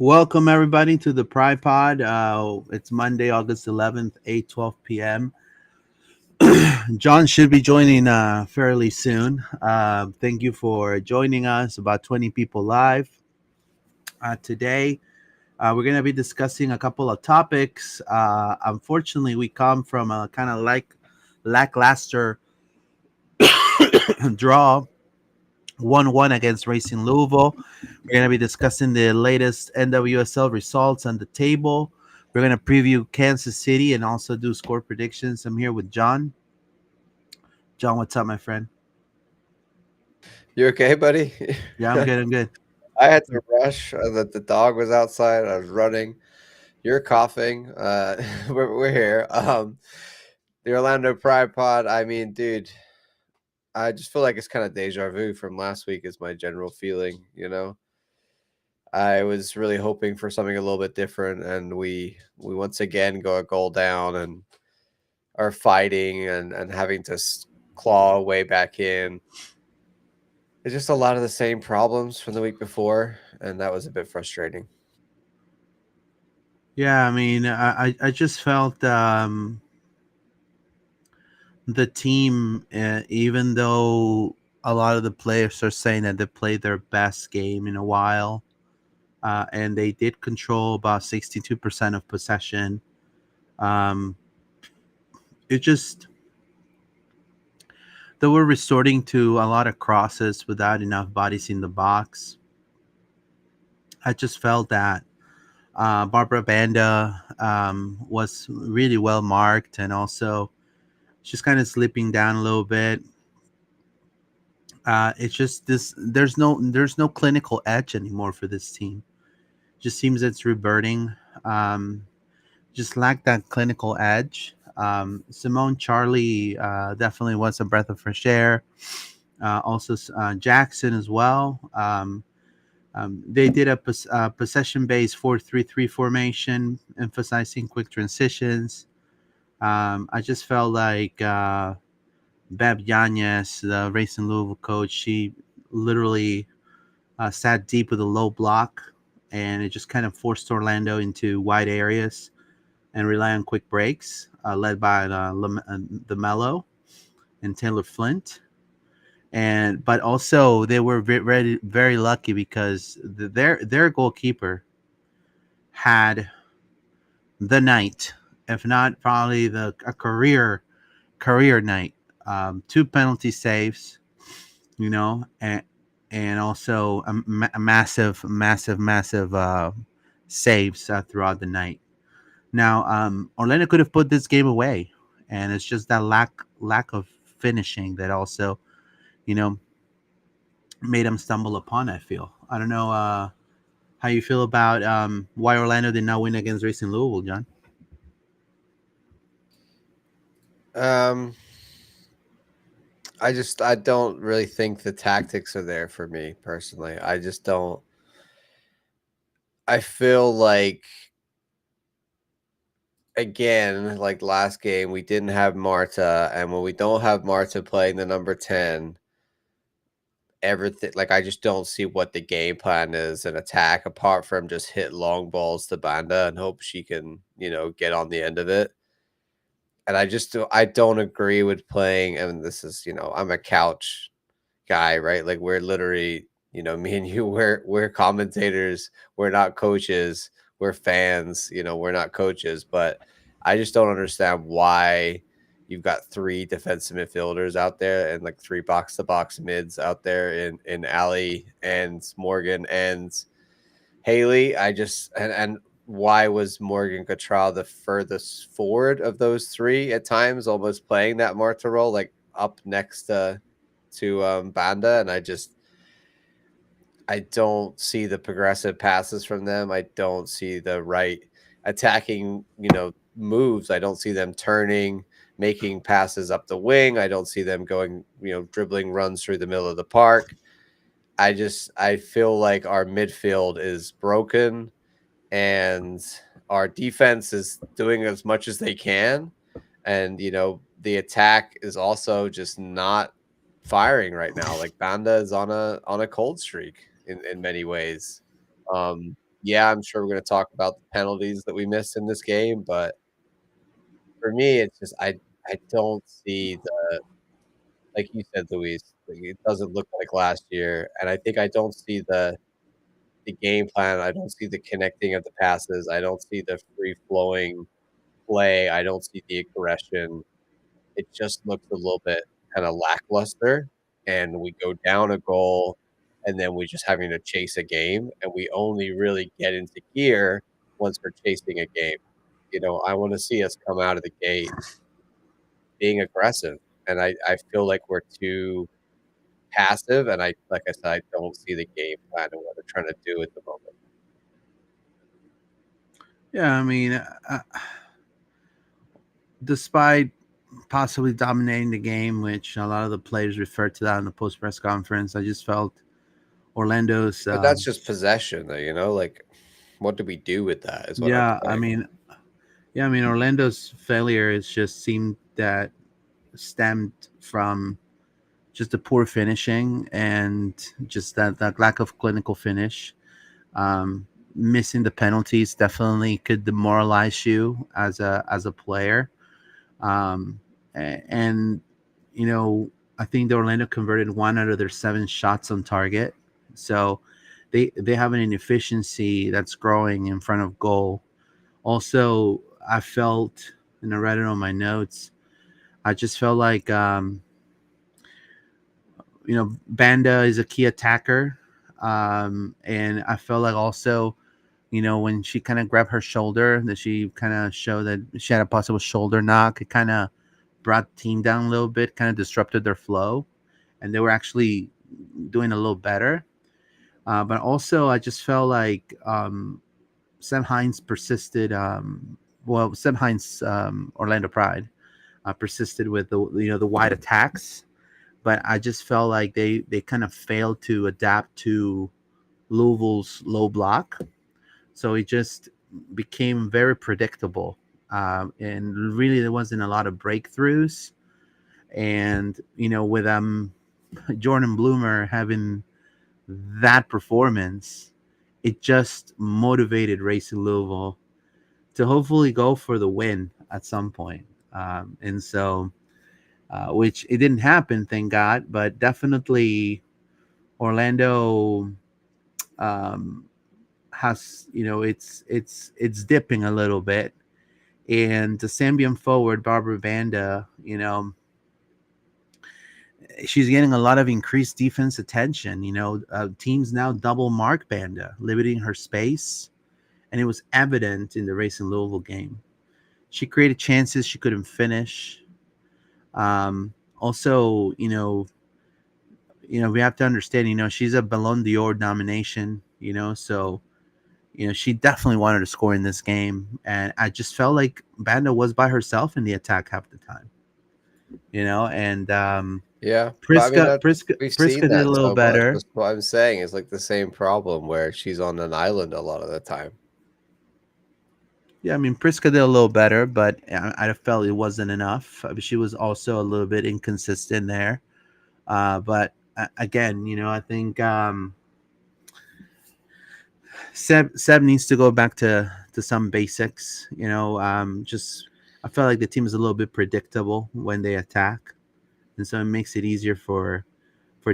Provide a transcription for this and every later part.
Welcome everybody to the Pride Pod. It's Monday, August 11th, 8:12 p.m. John should be joining fairly soon. Thank you for joining us. About 20 people live today. We're going to be discussing a couple of topics. Unfortunately, we come from a kind of lackluster draw 1-1 against Racing Louisville. We're going to be discussing the latest NWSL results on the table. We're going to preview Kansas City and also do score predictions. I'm here with John. John, what's up, my friend? You okay, buddy? Yeah, I'm good. I'm good. I had to rush. The dog was outside. I was running. You're coughing. We're here. The Orlando Pride Pod. I mean, dude, I just feel like it's kind of deja vu from last week. Is my general feeling. I was really hoping for something a little bit different, and we once again go a goal down and are fighting and having to claw way back in. It's just a lot of the same problems from the week before, and that was a bit frustrating. Yeah, I mean, I just felt the team, even though a lot of the players are saying that they played their best game in a while, and they did control about 62% of possession. Um, it just They were resorting to a lot of crosses without enough bodies in the box. I just felt that Barbara Banda was really well marked, and also she's kind of slipping down a little bit. It's just this. There's no clinical edge anymore for this team. Just seems it's reverting. Um, just lack that clinical edge. Simone Charlie definitely was a breath of fresh air. Also, Jackson as well. They did a possession based 4-3-3 formation, emphasizing quick transitions. I just felt like Beb Yanez, the Racing Louisville coach, she literally sat deep with a low block, and it just kind of forced Orlando into wide areas and rely on quick breaks, led by the Mello and Taylor Flint. But also they were very lucky because their goalkeeper had the night, if not probably the a career night. Two penalty saves, you know, and also a massive saves throughout the night. Now, Orlando could have put this game away, and it's just that lack of finishing that also, you know, made them stumble upon. I feel. I don't know how you feel about why Orlando did not win against Racing Louisville, John. Um, I don't really think the tactics are there for me personally. I just don't. I feel like again, like last game, we didn't have Marta, and when we don't have Marta playing the number 10, everything like I just don't see what the game plan is in attack apart from just hit long balls to Banda and hope she can, get on the end of it. And I don't agree with playing, and this is, I'm a couch guy, right? Like we're literally, me and you, we're commentators, we're not coaches, we're fans, we're not coaches, but I just don't understand why you've got three defensive midfielders out there and like three box to box mids out there in Ali and Morgan and Haley. And why was Morgan Cottrell the furthest forward of those three at times, almost playing that Marta role, like up next to Banda, and I don't see the progressive passes from them. I don't see the right attacking, moves. I don't see them turning, making passes up the wing. I don't see them going, dribbling runs through the middle of the park. I feel like our midfield is broken and our defense is doing as much as they can. And, the attack is also just not firing right now. Like Banda is on a cold streak in many ways. Um, yeah, I'm sure we're going to talk about the penalties that we missed in this game, but for me, it's just I don't see the like you said, Luis, like, it doesn't look like last year, and I think I don't see the game plan. I don't see the connecting of the passes. I don't see the free flowing play. I don't see the aggression. It just looks a little bit kind of lackluster, and we go down a goal, and then we just having to chase a game, and we only really get into gear once we're chasing a game. I want to see us come out of the gate being aggressive, and I feel like we're too passive, and like I said, I don't see the game plan and what they're trying to do at the moment. Yeah, I mean, despite possibly dominating the game, which a lot of the players referred to that in the post press conference, I just felt Orlando's. But that's just possession, though. Like, what do we do with that? Is what I'm Yeah, I saying. mean, yeah, I mean, Orlando's failure is just seemed that stemmed from just the poor finishing and just that lack of clinical finish. Um, Missing the penalties definitely could demoralize you as a player. Um, and you know, I think the Orlando converted 1 out of their 7 shots on target, so they have an inefficiency that's growing in front of goal. Also, I felt, and I read it on my notes. I just felt like Banda is a key attacker, and I felt like also when she kind of grabbed her shoulder, that she kind of showed that she had a possible shoulder knock. It kind of brought the team down a little bit, kind of disrupted their flow, and they were actually doing a little better. But also, I just felt like Sam Hines persisted. Sam Hines, Orlando Pride, persisted with the wide attacks, but I just felt like they kind of failed to adapt to Louisville's low block, so it just became very predictable, and really there wasn't a lot of breakthroughs. And with Jordan Bloomer having that performance, it just motivated Racing Louisville to hopefully go for the win at some point. And so, which it didn't happen, thank God, but definitely Orlando um, has, it's dipping a little bit. And the Zambian forward, Barbara Banda, she's getting a lot of increased defense attention. Teams now double mark Banda, limiting her space, and it was evident in the Racing Louisville game. She created chances she couldn't finish. Also, we have to understand, she's a Ballon d'Or nomination, so she definitely wanted to score in this game, and I just felt like Banda was by herself in the attack half the time, and Yeah, but I mean Priska that Priska we've seen Priska did a that little so much. better. That's what I'm saying. It's like the same problem where she's on an island a lot of the time. Yeah, I mean Priska did a little better, but I felt it wasn't enough. I mean, she was also a little bit inconsistent there. But again, I think Seb needs to go back to some basics. Just I felt like the team is a little bit predictable when they attack, and so it makes it easier for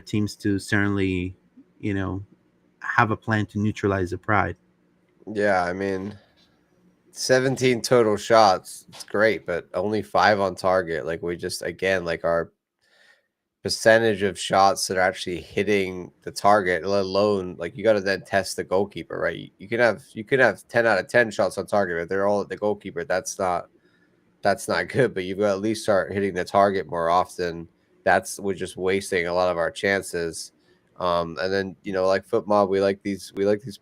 teams to certainly, you know, have a plan to neutralize the pride. Yeah, I mean, 17 total shots. It's great, but only 5 on target. Like we just again, like our percentage of shots that are actually hitting the target, let alone like you got to then test the goalkeeper, right? You can have 10 out of 10 shots on target, but they're all at the goalkeeper. That's not good. But you've got to at least start hitting the target more often. We're just wasting a lot of our chances. And then like football, we like these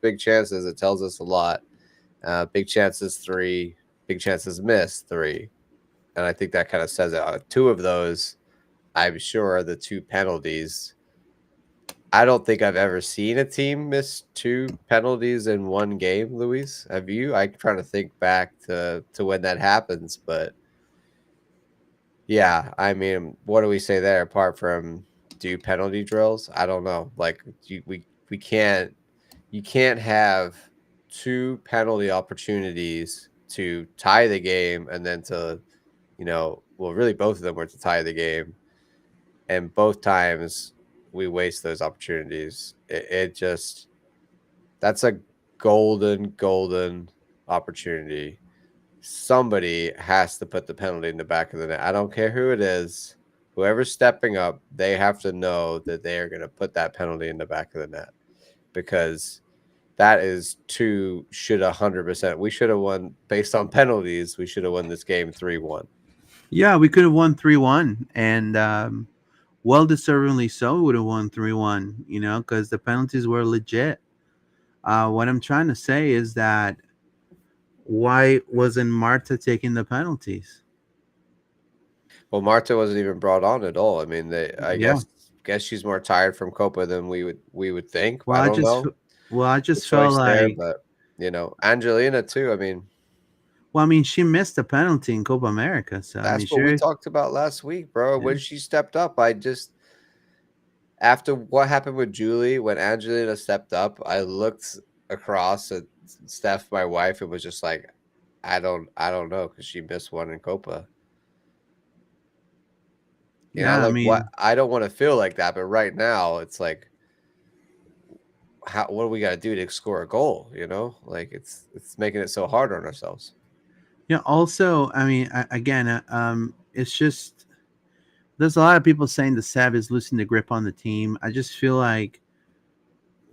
big chances. It tells us a lot. Big chances 3, big chances miss 3, and I think that kind of says it. Two of those, I'm sure, are the 2 penalties. I don't think I've ever seen a team miss 2 penalties in one game, Luis. Have you? I'm trying to think back to when that happens, but yeah, I mean, what do we say there apart from do penalty drills? I don't know. Like we can't you can't have two penalty opportunities to tie the game and then to, well, really both of them were to tie the game. And both times we waste those opportunities. It just, that's a golden opportunity. Somebody has to put the penalty in the back of the net. I don't care who it is. Whoever's stepping up, they have to know that they are going to put that penalty in the back of the net, because that is two should 100%. We should have won based on penalties. We should have won this game 3-1. Yeah, we could have won 3-1, and well deservingly so. We would have won 3-1. Because the penalties were legit. What I'm trying to say is that why wasn't Marta taking the penalties? Well, Marta wasn't even brought on at all. I mean, I Yeah. guess she's more tired from Copa than we would think. Well, I I don't just know well, I the just felt choice there, like, but Angelina too. I mean, well, I mean, she missed a penalty in Copa America, so I that's mean, what we sure. talked about last week, bro. Yeah. When she stepped up, I just after what happened with Julie, when Angelina stepped up, I looked across at Steph, my wife, and was just like, I don't know, because she missed one in Copa. Yeah, I Like what? mean, I don't want to feel like that, but right now it's like, what do we got to do to score a goal? Like it's making it so hard on ourselves. yeah. Also, I mean, again, it's just there's a lot of people saying the Sav is losing the grip on the team. I just feel like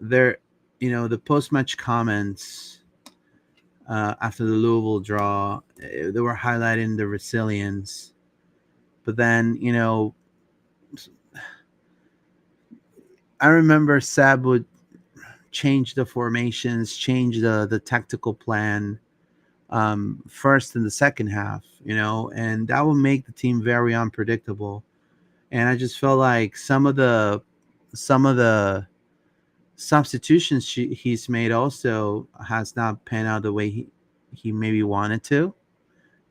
they're, the post match comments after the Louisville draw, they were highlighting the resilience, but then I remember Sab would change the formations, change the tactical plan first in the second half, and that will make the team very unpredictable. And I just felt like some of the substitutions he's made also has not panned out the way he maybe wanted to,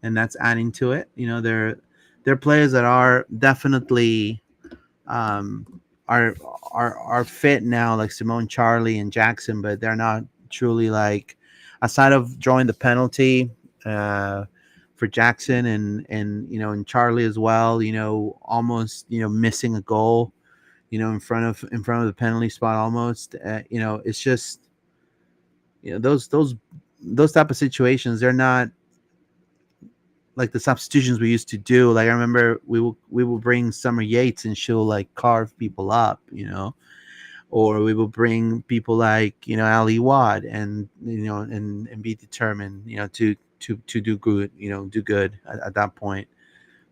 and that's adding to it. They're players that are definitely um, are are fit now, like Simone, Charlie, and Jackson, but they're not truly like, aside of drawing the penalty uh, for Jackson and Charlie as well. Almost missing a goal. In front of the penalty spot almost. It's just those type of situations. They're not like the substitutions we used to do. Like I remember we will bring Summer Yates and she'll like carve people up, or we will bring people like Ali Wad and be determined, to do good, do good at that point.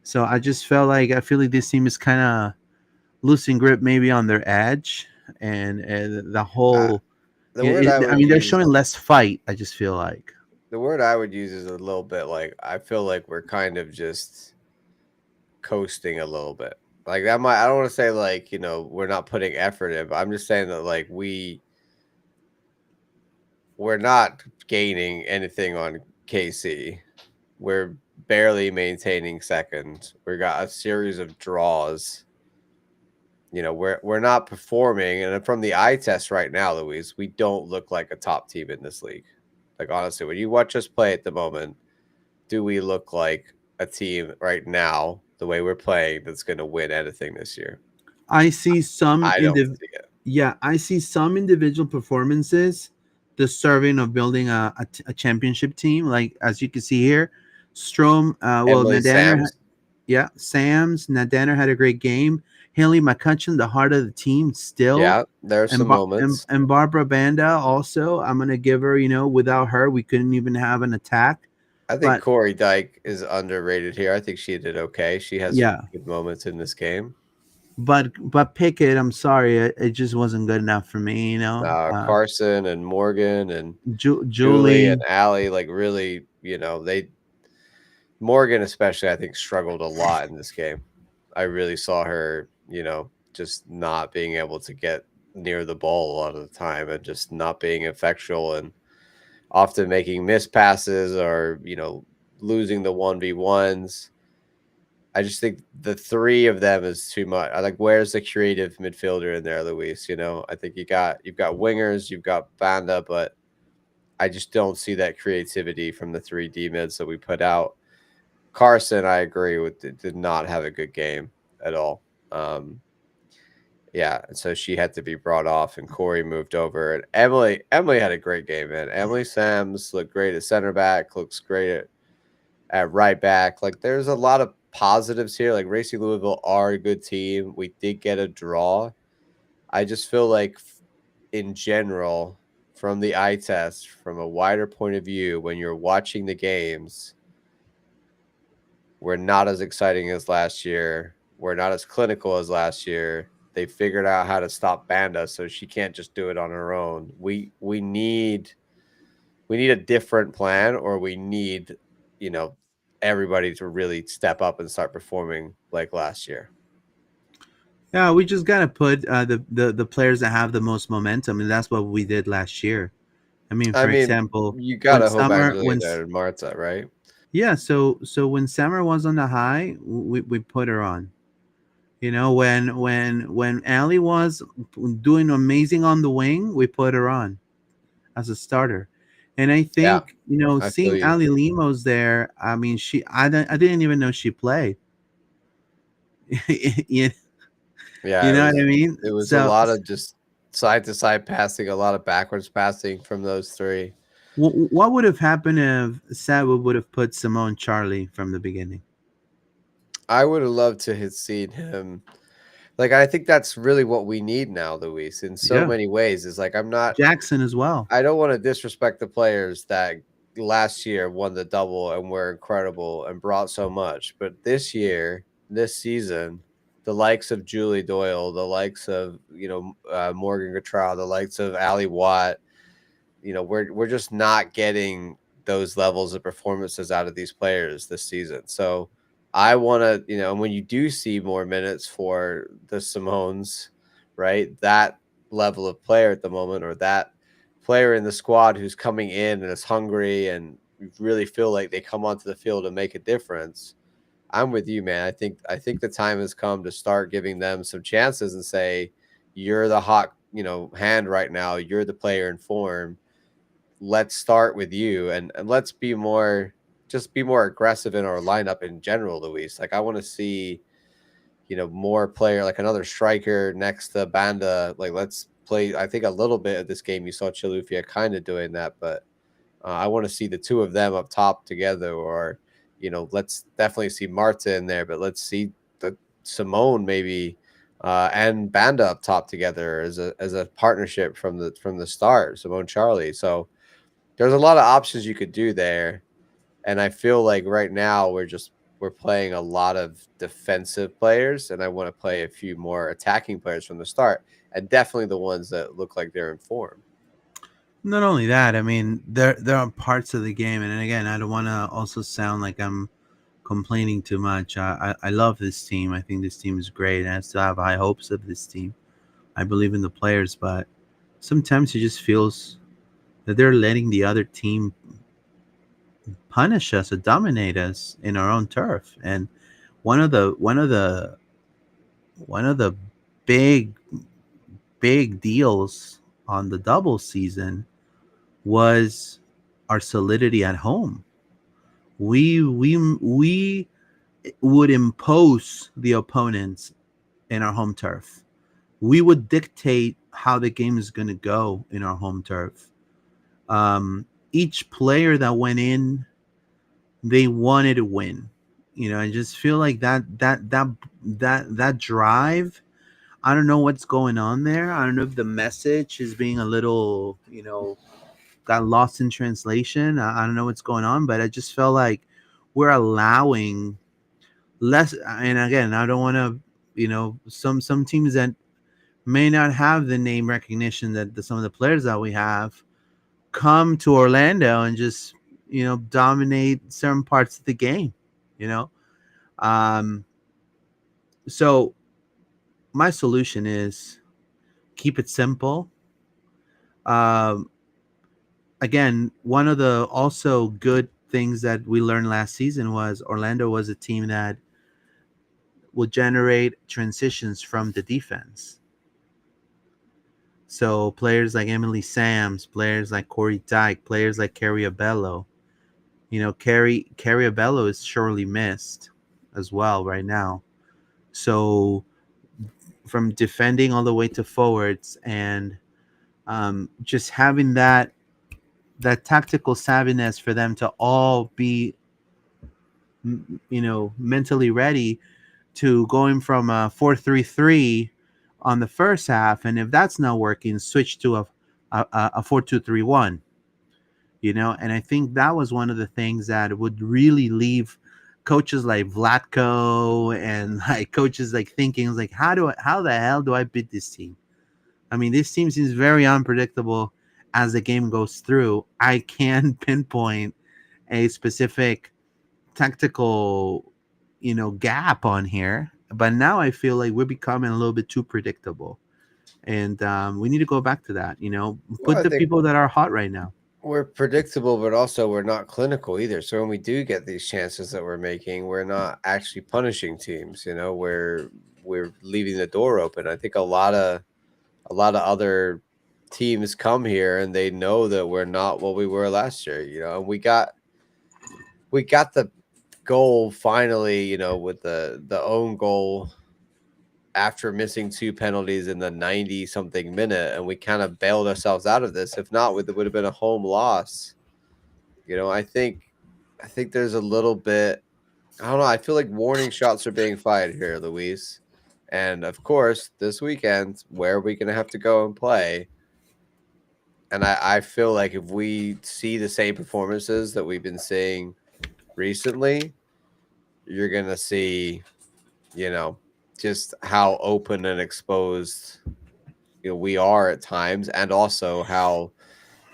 So I feel like this team is kind of losing grip, maybe on their edge, and the Uh, whole. the word I I would mean, they're use, showing less fight. I just feel like. the word I would use is a little bit like, I feel like we're kind of just coasting a little bit. Like that might, I don't want to say like, we're not putting effort in, but I'm just saying that like we're not gaining anything on KC. We're barely maintaining second. We got a series of draws. We're not performing, and from the eye test right now, Luis, we don't look like a top team in this league. Like honestly, when you watch us play at the moment, do we look like a team right now, the way we're playing, that's going to win anything this year? I see some I don't see it. Yeah, I see some individual performances deserving of building a championship team. Like as you can see here, Strom, Emily Nadanner, Sams, yeah, Sam's Nadanner had a great game. Haley McCutcheon, the heart of the team, still, yeah, there are and some moments. Barbara Banda also. I'm gonna give her. Without her, we couldn't even have an attack. I think But Corey Dyke is underrated here. I think she did okay. She has some yeah, good moments in this game. but Pickett, I'm sorry, it just wasn't good enough for me. Carson and Morgan and Julie and Julie, Allie, like really, they Morgan especially, I think, struggled a lot in this game. I really saw her, just not being able to get near the ball a lot of the time and just not being effectual and often making missed passes or, losing the 1v1s. I just think the three of them is too much. I like, where's the creative midfielder in there, Luis? I think you've got wingers, you've got Banda, but I just don't see that creativity from the three D mids that we put out. Carson, I agree with, did not have a good game at all. Um, yeah, and so she had to be brought off, and Corey moved over. And Emily had a great game, man. Emily Sams looked great at center back, looks great at right back. Like, there's a lot of positives here. Like, Racing Louisville are a good team. We did get a draw. I just feel like, in general, from the eye test, from a wider point of view, when you're watching the games, we're not as exciting as last year. We're not as clinical as last year. They figured out how to stop Banda, so she can't just do it on her own. We need a different plan, or we need, you know, everybody to really step up and start performing like last year. Yeah, we just gotta put the players that have the most momentum, and that's what we did last year. I mean, I for mean, example, you when gotta hope Summer when Angelina and Marta, right? yeah, so when Summer was on the high, we put her on. You know, when Ali was doing amazing on the wing, we put her on as a starter. And I Yeah, think, I feel seeing you. Ali Limo's there, I mean, I didn't even know she played. you, Yeah, you it know what I was mean? it was a So, lot of just side to side passing, a lot of backwards passing from those three. what would have happened if Sabu would have put Simone Charlie from the beginning? I would have loved to have seen him. Like, I think that's really what we need now, Luis, in so Yeah, many ways. Is like, Jackson as well. I don't want to disrespect the players that last year won the double and were incredible and brought so much, but this year, this season, the likes of Julie Doyle, the likes of, Morgan Gautrat, the likes of Ali Watt, we're just not getting those levels of performances out of these players this season. So I want to, and when you do see more minutes for the Simones, right, that level of player at the moment, or that player in the squad who's coming in and is hungry and you really feel like they come onto the field and make a difference. I'm with you, man. I think the time has come to start giving them some chances and say, you're the hot, hand right now. You're the player in form. Let's start with you, and let's be more aggressive in our lineup in general, Luis. Like, I want to see, more player, like another striker next to Banda. Like, let's play. I think a little bit of this game you saw Chilufia kind of doing that, but I want to see the two of them up top together, or let's definitely see Marta in there, but let's see the Simone maybe, and Banda up top together as a partnership from the start. Simone Charlie. So there's a lot of options you could do there, and I feel like right now we're playing a lot of defensive players, and I want to play a few more attacking players from the start, and definitely the ones that look like they're in form. Not only that, I mean, there are parts of the game, and again, I don't want to also sound like I'm complaining too much. I love this team. I think this team is great, and I still have high hopes of this team. I believe in the players, but sometimes it just feels that they're letting the other team punish us or dominate us in our own turf. And one of the one of the one of the big big deals on the double season was our solidity at home. We would impose the opponents in our home turf. We would dictate how the game is going to go in our home turf. Each player that went in, they wanted to win. I just feel like that drive. I don't know what's going on there. I don't know if the message is being a little, got lost in translation. I don't know what's going on, but I just felt like we're allowing less. And again, I don't want to, some teams that may not have the name recognition that some of the players that we have come to Orlando and just dominate certain parts of the game. You know, um, so my solution is keep it simple. Um, Again, one of the also good things that we learned last season was Orlando was a team that would generate transitions from the defense. So players like Emily Sams, players like Corey Dyke, players like Carrie Abello. Carrie Abello is surely missed as well right now. So from defending all the way to forwards, and just having that tactical savviness for them to all be mentally ready to going from a 4-3-3 on the first half, and if that's not working, switch to a 4-2-3-1. And I think that was one of the things that would really leave coaches like Vlatko and like coaches like thinking like, how the hell do I beat this team? I mean, this team seems very unpredictable as the game goes through. I can pinpoint a specific tactical, gap on here, but now I feel like we're becoming a little bit too predictable, and we need to go back to that. Well, Put I the think people that are hot right now. we're predictable, but also we're not clinical either. So when we do get these chances that we're making, we're not actually punishing teams. We're leaving the door open. I think a lot of other teams come here and they know that we're not what we were last year. And we got the goal finally. With the own goal after missing two penalties in the 90 something minute, and we kind of bailed ourselves out of this. If not, it would have been a home loss. I think there's a little bit. I don't know. I feel like warning shots are being fired here, Luis. And of course, this weekend, where are we going to have to go and play? And I feel like if we see the same performances that we've been seeing recently, you're going to see, you know, just how open and exposed we are at times, and also how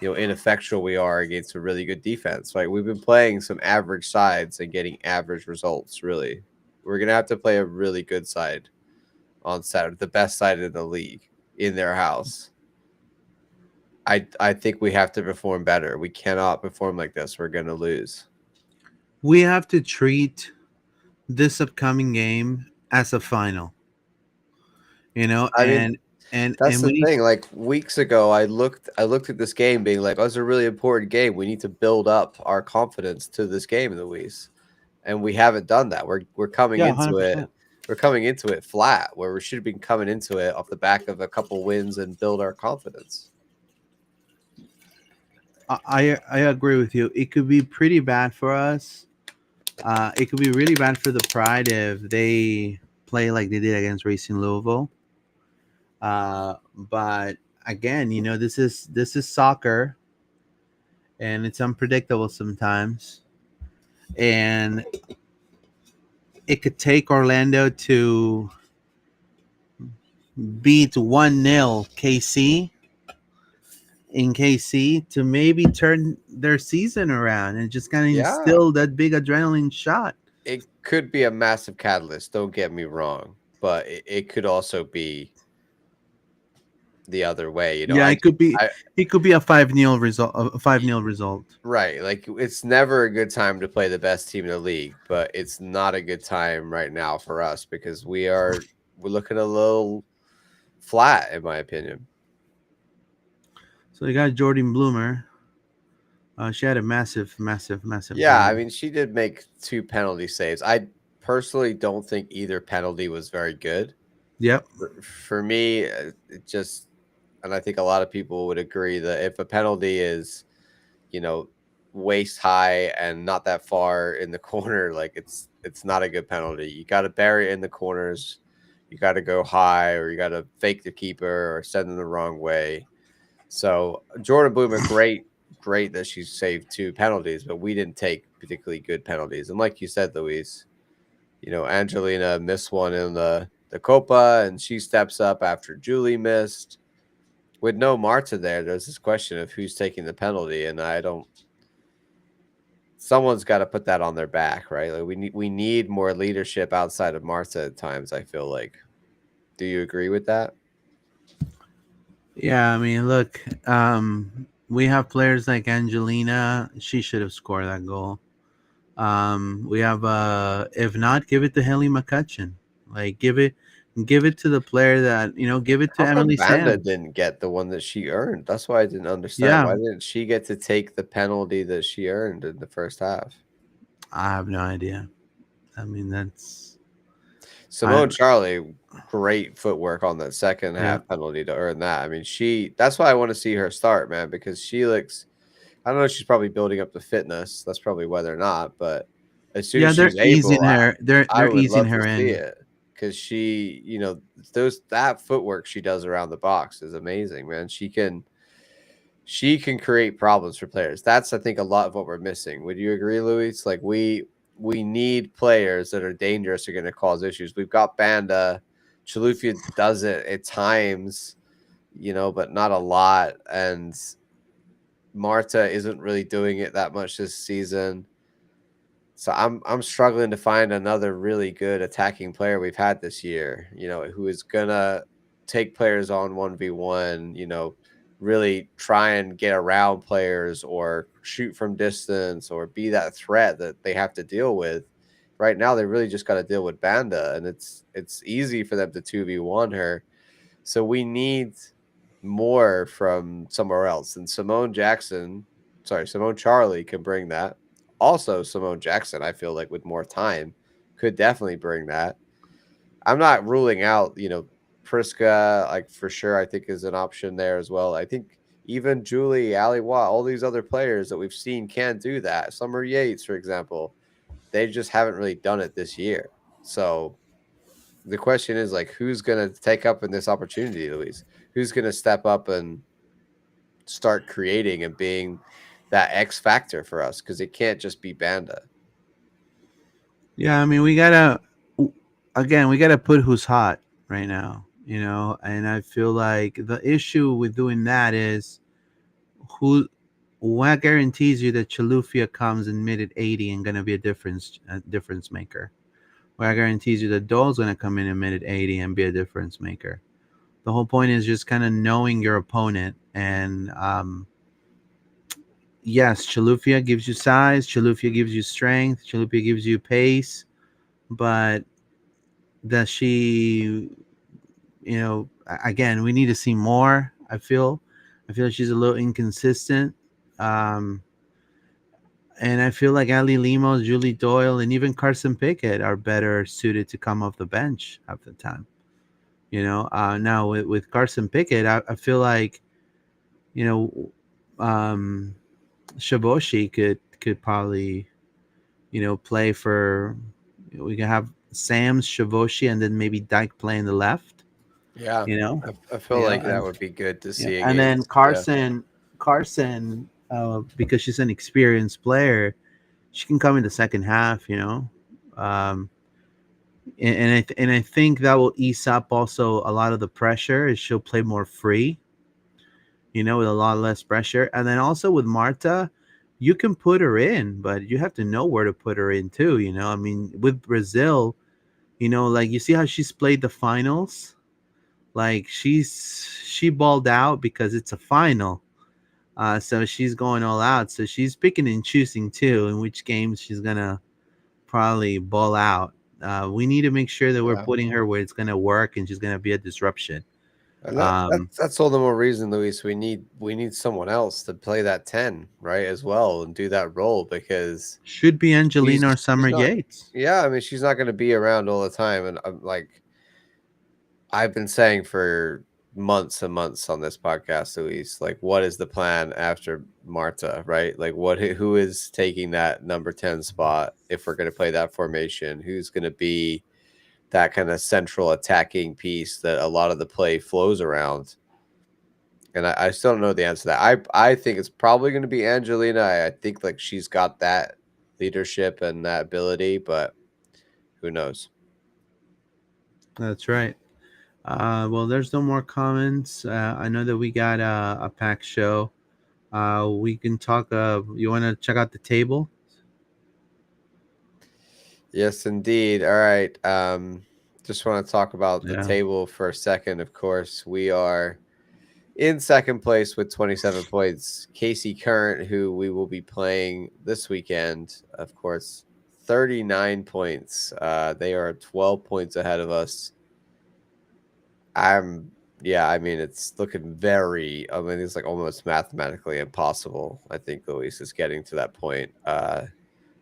ineffectual we are against a really good defense. Like, we've been playing some average sides and getting average results. Really, we're gonna have to play a really good side on Saturday, the best side in the league in their house. I think we have to perform better. We cannot perform like this. We're gonna lose. We have to treat this upcoming game as a final, I mean, and that's we the need. thing. Like, weeks ago, I looked at this game being like, "Oh, it's a really important game. We need to build up our confidence to this game, Luis." And we haven't done that. We're coming Yeah, into it 100%. flat, where we should have been coming into it off the back of a couple wins and build our confidence. I agree with you. It could be pretty bad for us. It could be really bad for the Pride if they play like they did against Racing Louisville. But again, this is soccer, and it's unpredictable sometimes, and it could take Orlando to beat 1-0 KC in KC to maybe turn their season around and just kind of Yeah, instill that big adrenaline shot. it could be a massive catalyst. Don't get me wrong, but it could also be the other way. Yeah, I it could be a 5-0 result, a 5-0 result. right. Like, it's never a good time to play the best team in the league, but it's not a good time right now for us because we're looking a little flat, in my opinion. So you got Jordan Bloomer. She had a massive, massive, massive Yeah, I game. mean, she did make two penalty saves. I personally don't think either penalty was very good. Yep. For me, it just, and I think a lot of people would agree that if a penalty is, you know, waist high and not that far in the corner, like, it's not a good penalty. You got to bury it in the corners. You got to go high, or you got to fake the keeper or send them the wrong way. So Jordan Bloomer, great that she saved two penalties, but we didn't take particularly good penalties. And like you said, Luis, Angelina missed one in the Copa, and she steps up after Julie missed. With no Marta there, there's this question of who's taking the penalty, and I don't. Someone's got to put that on their back, right? Like, we need more leadership outside of Marta at times. I feel like. Do you agree with that? Yeah, I mean, look, we have players like Angelina. She should have scored that goal. We have, if not, give it to Haley McCutcheon. Like, Give it to the player that give it to How come Emily Banda Sams. didn't get the one that she earned? That's why I didn't understand. Yeah, Why didn't she get to take the penalty that she earned in the first half? I have no idea. I mean, that's I Simone Charlie, great footwork on that second yeah. half penalty to earn that. I mean, that's why I want to see her start, man, because she looks, I don't know, she's probably building up the fitness. That's probably why they're not, but as soon Yeah, as they're she's easing able, her. I They're would easing love to her see in. it because that footwork she does around the box is amazing, man. She can create problems for players. That's, I think, a lot of what we're missing. Would you agree, Louis? Like we need players that are dangerous, are going to cause issues. We've got Banda, Chalufia does it at times, but not a lot, and Marta isn't really doing it that much this season. So I'm struggling to find another really good attacking player we've had this year, who is gonna take players on 1v1, really try and get around players or shoot from distance or be that threat that they have to deal with. Right now they really just got to deal with Banda, and it's easy for them to 2v1 her. So we need more from somewhere else. And Simone Charlie can bring that. Also, Simone Jackson, I feel like with more time, could definitely bring that. I'm not ruling out, Priska, like for sure, I think is an option there as well. I think even Julie, Ali Watt, all these other players that we've seen can do that. Summer Yates, for example, they just haven't really done it this year. So the question is like, who's going to take up in this opportunity, Louise? Who's going to step up and start creating and being that X factor for us? Because it can't just be Banda. Yeah, I mean, we gotta put who's hot right now, and I feel like the issue with doing that is who, what guarantees you that Chalufia comes in mid at 80 and gonna be a difference maker? What guarantees you that Dole's gonna come in mid at 80 and be a difference maker? The whole point is just kind of knowing your opponent, and yes, Chalufia gives you size, Chalufia gives you strength, Chalufia gives you pace, but does she, again, we need to see more. I feel like she's a little inconsistent. Um, and I feel like Ali Lemos, Julie Doyle, and even Carson Pickett are better suited to come off the bench half the time. Now with Carson Pickett, I feel like, you know, um, Shiboshi could probably, play for. We can have Sam's Shiboshi and then maybe Dyke playing the left. Yeah. You know, I feel like that and would be good to yeah, see and then against. Yeah. Carson, because she's an experienced player, she can come in the second half. Um, and I think that will ease up also a lot of the pressure. Is she'll play more free, with a lot less pressure. And then also with Marta, you can put her in, but you have to know where to put her in too. I mean, with Brazil, like you see how she's played the finals. Like she balled out because it's a final. So she's going all out. So she's picking and choosing too in which games she's gonna probably ball out. We need to make sure that we're Yeah. putting her where it's gonna work and she's gonna be a disruption. And Um, that's all the more reason, Luis. We need someone else to play that 10, right, as well, and do that role because should be she's Angelina or Summer she's not. Yates. Yeah, I mean, she's not going to be around all the time, and I'm like, I've been saying for months and months on this podcast, Luis, like, what is the plan after Marta, right? Like, who is taking that number 10 spot if we're going to play that formation? Who's going to be that kind of central attacking piece that a lot of the play flows around? And I still don't know the answer to that. I think it's probably going to be Angelina. I think like she's got that leadership and that ability, but who knows? That's right. Well, there's no more comments. I know that we got a pack show. We can talk. You want to check out the table? Yes, indeed. All right. Just want to talk about the Yeah. table for a second. Of course, we are in second place with 27 points. Casey Current, who we will be playing this weekend, of course, 39 points. They are 12 points ahead of us. I'm yeah, I mean it's looking very I mean it's like almost mathematically impossible. I think Luis is getting to that point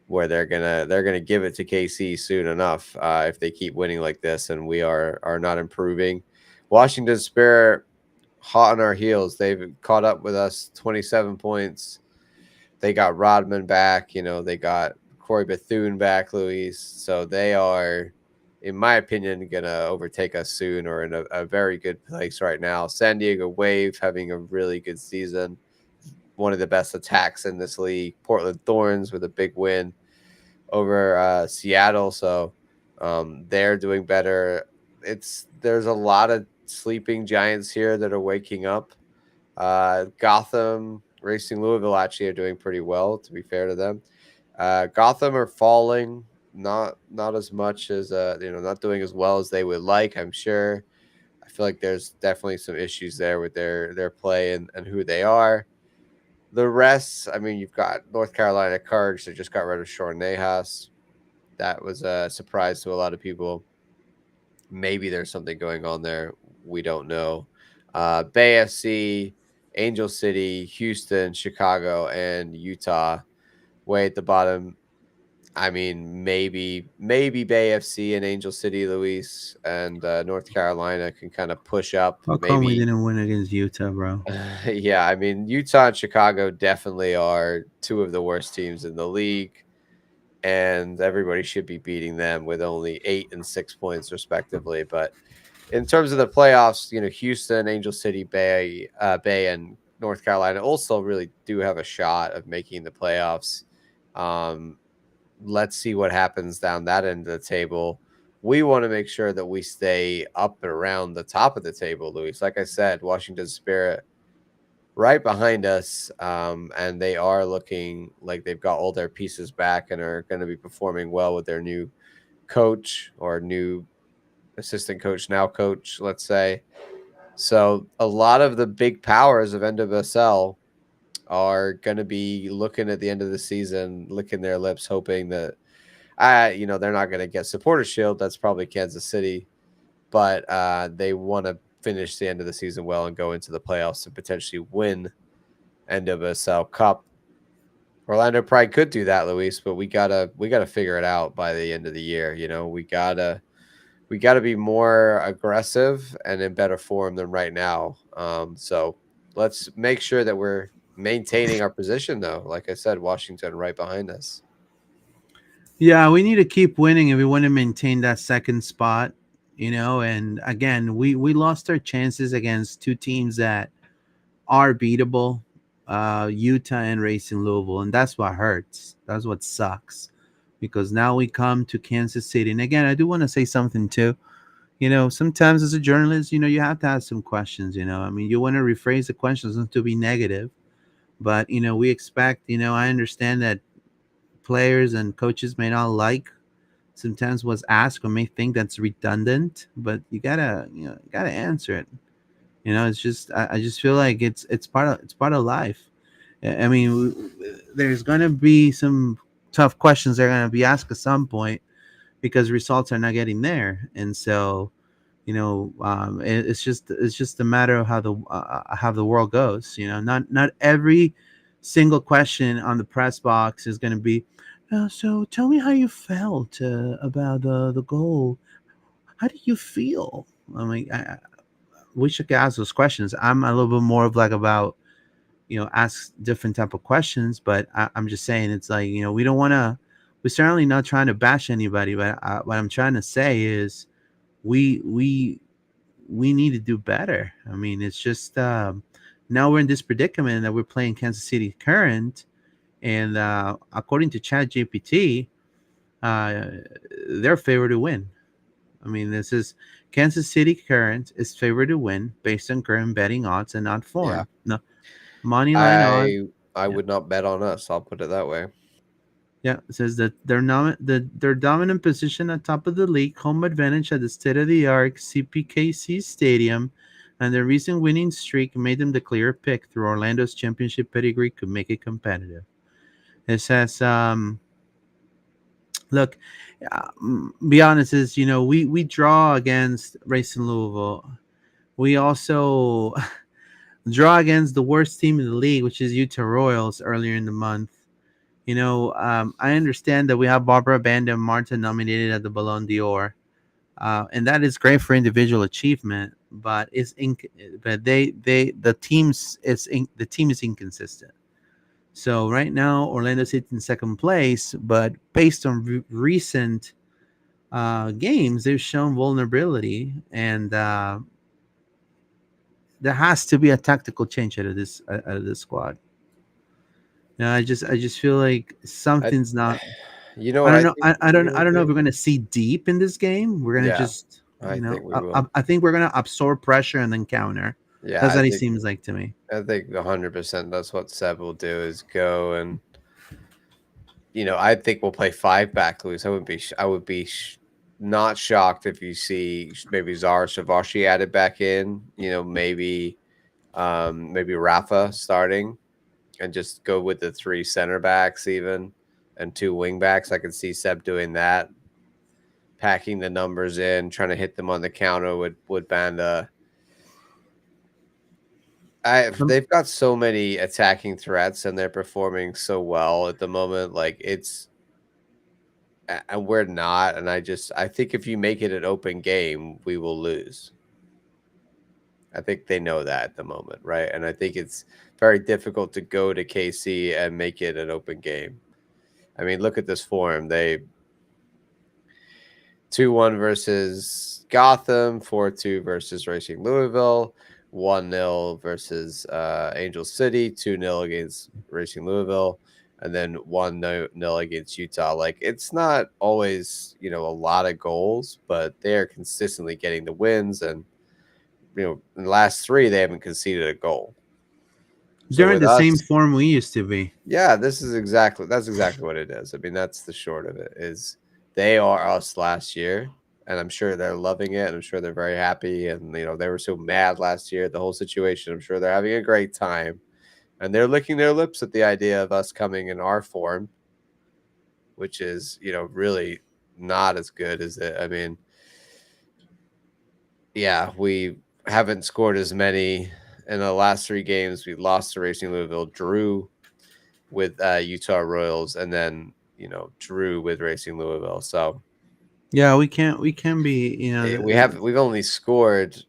where they're gonna give it to KC soon enough if they keep winning like this and we are not improving. Washington Spirit hot on our heels. They've caught up with us 27 points. They got Rodman back, they got Corey Bethune back, Luis. So they are, in my opinion, gonna overtake us soon or in a very good place right now. San Diego Wave having a really good season. One of the best attacks in this league. Portland Thorns with a big win over Seattle. So they're doing better. There's a lot of sleeping giants here that are waking up. Gotham, Racing Louisville actually are doing pretty well. To be fair to them, Gotham are falling, not as much as not doing as well as they would like. I'm sure. I feel like there's definitely some issues there with their play and who they are. The rest, I mean, you've got North Carolina Courage that just got rid of Shore Nahas. That was a surprise to a lot of people. Maybe there's something going on there. We don't know. Bay FC, Angel City, Houston, Chicago, and Utah. Way at the bottom. I mean, maybe Bay FC and Angel City, Luis, and North Carolina can kind of push up. How come we Maybe, didn't win against Utah, bro? yeah. I mean, Utah and Chicago definitely are two of the worst teams in the league, and everybody should be beating them with only 8 and 6 points respectively. But in terms of the playoffs, Houston, Angel City, Bay, and North Carolina also really do have a shot of making the playoffs. Um, let's see what happens down that end of the table. We want to make sure that we stay up and around the top of the table, Luis. Like I said, Washington Spirit right behind us, and they are looking like they've got all their pieces back and are going to be performing well with their new coach or new assistant coach, now coach, let's say. So a lot of the big powers of NWSL are going to be looking at the end of the season, licking their lips, hoping that they're not going to get supporter shield. That's probably Kansas City, but they want to finish the end of the season well and go into the playoffs and potentially win NWSL Cup. Orlando Pride could do that, Luis, but we gotta figure it out by the end of the year. We gotta be more aggressive and in better form than right now. So let's make sure that we're maintaining our position, though. Like I said, Washington right behind us. Yeah, we need to keep winning if we want to maintain that second spot. And again, we lost our chances against two teams that are beatable, Utah and Racing Louisville, and that's what hurts. That's what sucks, because now we come to Kansas City, and again, I do want to say something too. Sometimes as a journalist, you have to ask some questions. I mean, you want to rephrase the questions not to be negative, but we expect. I understand that players and coaches may not like sometimes what's asked or may think that's redundant, but you gotta answer it. It's just I just feel like it's part of life. I mean, there's gonna be some tough questions that are gonna be asked at some point because results are not getting there, and so it's just a matter of how the world goes. Not every single question on the press box is going to be. So tell me how you felt about the goal. How do you feel? I mean, we should ask those questions. I'm a little bit more of like about ask different type of questions, but I'm just saying it's like we don't want to. We're certainly not trying to bash anybody, but what I'm trying to say is we we we need to do better. I mean, it's just now we're in this predicament that we're playing Kansas City Current, and according to ChatGPT, uh, they're favored to win. I mean, this is Kansas City Current is favored to win based on current betting odds and not Yeah, form. No money line odd. I Yeah, would not bet on us. I'll put it that way. yeah. It says that their dominant position at top of the league, home advantage at the state of the art CPKC Stadium, and their recent winning streak made them the clear pick through Orlando's championship pedigree could make it competitive. It says, look, be honest, is we draw against Racing Louisville. We also draw against the worst team in the league, which is Utah Royals, earlier in the month. I understand that we have Barbara Banda and Marta nominated at the Ballon d'Or, and that is great for individual achievement. But the team is inconsistent. So right now, Orlando sits in second place, but based on recent games, they've shown vulnerability, and there has to be a tactical change out of this squad. I just feel like I, something's not. you know I what don't I know. think we I will don't know if do? we're gonna see deep in this game. We're gonna Yeah, just I think we will. I think we're gonna absorb pressure and then counter. Yeah, That's what it seems like to me. I think 100% that's what Seb will do is go and I think we'll play five back loose. I would be not shocked if you see maybe Zara Shavashi added back in. Maybe Rafa starting and just go with the three center backs even and two wing backs. I could see Seb doing that, packing the numbers in, trying to hit them on the counter with Banda. Um, They've got so many attacking threats and they're performing so well at the moment. Like and we're not. And I think if you make it an open game, we will lose. I think they know that at the moment, right? And I think it's very difficult to go to KC and make it an open game. I mean, look at this form. They 2-1 versus Gotham, 4-2 versus Racing Louisville, 1-0 versus Angel City, 2-0 against Racing Louisville, and then 1-0 against Utah. Like, it's not always, a lot of goals, but they're consistently getting the wins. And, in the last three, they haven't conceded a goal. So they're in with the same us, form we used to be. yeah, that's exactly what it is. I mean, that's the short of it is they are us last year, and I'm sure they're loving it, and I'm sure they're very happy. And they were so mad last year at the whole situation. I'm sure they're having a great time, and they're licking their lips at the idea of us coming in our form, which is really not as good as it. I mean, yeah, we haven't scored as many in the last three games. We lost to Racing Louisville, drew with Utah Royals, and then drew with Racing Louisville. So Yeah, we can be. we've only scored